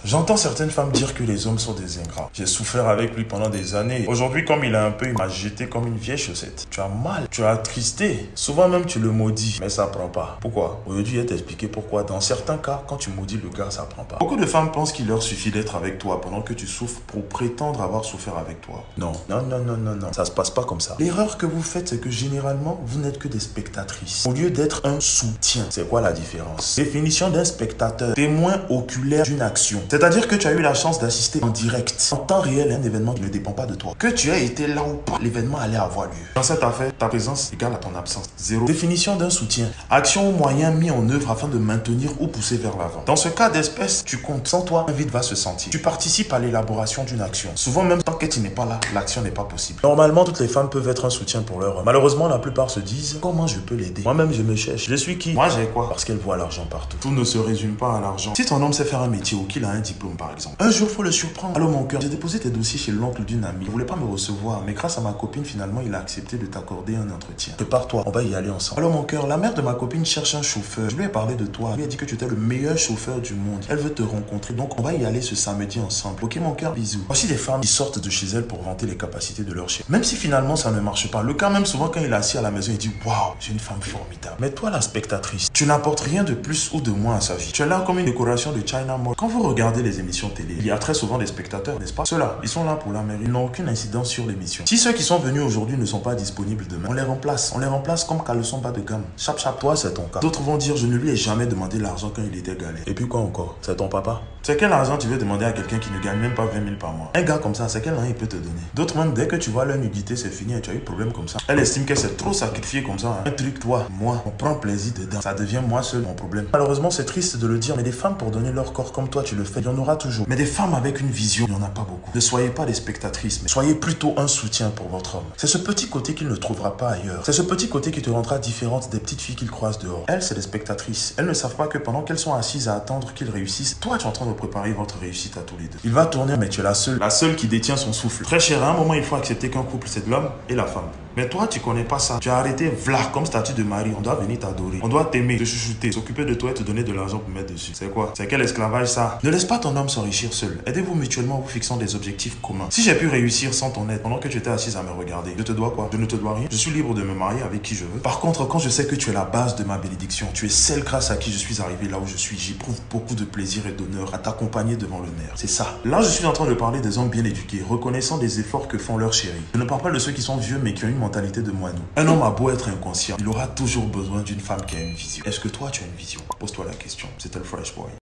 J'entends certaines femmes dire que les hommes sont des ingrats. J'ai souffert avec lui pendant des années. Aujourd'hui, comme il a un peu, il m'a jeté comme une vieille chaussette. Tu as mal, tu as attristé. Souvent même, tu le maudis, mais ça prend pas. Pourquoi? Aujourd'hui, je vais t'expliquer pourquoi. Dans certains cas, quand tu maudis le gars, ça prend pas. Beaucoup de femmes pensent qu'il leur suffit d'être avec toi pendant que tu souffres pour prétendre avoir souffert avec toi. Non, non, non, non, non, non. Ça se passe pas comme ça. L'erreur que vous faites, c'est que généralement, vous n'êtes que des spectatrices. Au lieu d'être un soutien. C'est quoi la différence? Définition d'un spectateur. Témoin oculaire d'une action. C'est-à-dire que tu as eu la chance d'assister en direct, en temps réel, à un événement qui ne dépend pas de toi. Que tu aies été là ou pas, l'événement allait avoir lieu. Dans cette affaire, ta présence égale à ton absence. Zéro. Définition d'un soutien. Action ou moyen mis en œuvre afin de maintenir ou pousser vers l'avant. Dans ce cas d'espèce, tu comptes. Sans toi, un vide va se sentir. Tu participes à l'élaboration d'une action. Souvent même, tant que tu n'es pas là, l'action n'est pas possible. Normalement, toutes les femmes peuvent être un soutien pour leur homme. Malheureusement, la plupart se disent, comment je peux l'aider? Moi-même, je me cherche. Je suis qui? Moi, j'ai quoi? Parce qu'elle voit l'argent partout. Tout ne se résume pas à l'argent. Si ton homme sait faire un métier ou qu'il a un diplôme, par exemple, un jour, faut le surprendre. Allô, mon cœur, j'ai déposé tes dossiers chez l'oncle d'une amie. Il voulait pas me recevoir, mais grâce à ma copine, finalement, il a accepté de t'accorder un entretien. Prépare-toi, on va y aller ensemble. Allô, mon cœur, la mère de ma copine cherche un chauffeur. Je lui ai parlé de toi. Elle lui a dit que tu étais le meilleur chauffeur du monde. Elle veut te rencontrer, donc on va y aller ce samedi ensemble. Ok, mon cœur, bisous. Voici des femmes qui sortent de chez elles pour vanter les capacités de leur chef. Même si finalement ça ne marche pas, le cas même souvent quand il est assis à la maison, il dit waouh, j'ai une femme formidable. Mais toi, la spectatrice, tu n'apportes rien de plus ou de moins à sa vie. Tu es là comme une décoration de China Mall. Quand vous regardez les émissions télé, il y a très souvent des spectateurs, n'est-ce pas? Ceux-là, ils sont là pour la mairie. Ils n'ont aucune incidence sur l'émission. Si ceux qui sont venus aujourd'hui ne sont pas disponibles demain, on les remplace. On les remplace comme caleçon bas de gamme. Chap chap, toi, c'est ton cas. D'autres vont dire, je ne lui ai jamais demandé l'argent quand il était galère. Et puis quoi encore? C'est ton papa. C'est quel argent tu veux demander à quelqu'un qui ne gagne même pas 20 000 par mois? Un gars comme ça, c'est quel argent il peut te donner? D'autres même, dès que tu vois leur nudité, c'est fini et tu as eu problème comme ça. Elle estime qu'elle s'est trop sacrifiée comme ça. Un truc, toi, moi, on prend plaisir dedans. Ça devient moi seul mon problème. Malheureusement, c'est triste de le dire, mais des femmes pour donner leur corps comme toi, tu le fais, il y en aura toujours. Mais des femmes avec une vision, il n'y en a pas beaucoup. Ne soyez pas des spectatrices, mais soyez plutôt un soutien pour votre homme. C'est ce petit côté qu'il ne trouvera pas ailleurs. C'est ce petit côté qui te rendra différente des petites filles qu'il croise dehors. Elles, c'est des spectatrices. Elles ne savent pas que pendant qu'elles sont assises à attendre qu'ils réussissent, toi, tu es en train de préparer votre réussite à tous les deux. Il va tourner, mais tu es la seule qui détient son souffle. Très cher, à un moment, il faut accepter qu'un couple, c'est de l'homme et la femme. Mais toi, tu connais pas ça. Tu as arrêté v'là comme statut de mari. On doit venir t'adorer. On doit t'aimer, te chuchoter, s'occuper de toi et te donner de l'argent pour mettre dessus. C'est quoi? C'est quel esclavage ça? Ne laisse pas ton homme s'enrichir seul. Aidez-vous mutuellement en vous fixant des objectifs communs. Si j'ai pu réussir sans ton aide pendant que tu étais assise à me regarder, je te dois quoi? Je ne te dois rien. Je suis libre de me marier avec qui je veux. Par contre, quand je sais que tu es la base de ma bénédiction, tu es celle grâce à qui je suis arrivé là où je suis, j'éprouve beaucoup de plaisir et d'honneur à t'accompagner devant le maire. C'est ça. Là, je suis en train de parler des hommes bien éduqués, reconnaissant des efforts que font leurs chéris. Je ne parle pas de ceux qui sont vieux mais qui ont une mentalité de moineau. Un homme a beau être inconscient, il aura toujours besoin d'une femme qui a une vision. Est-ce que toi, tu as une vision? Pose-toi la question. C'était le Fresh Boy.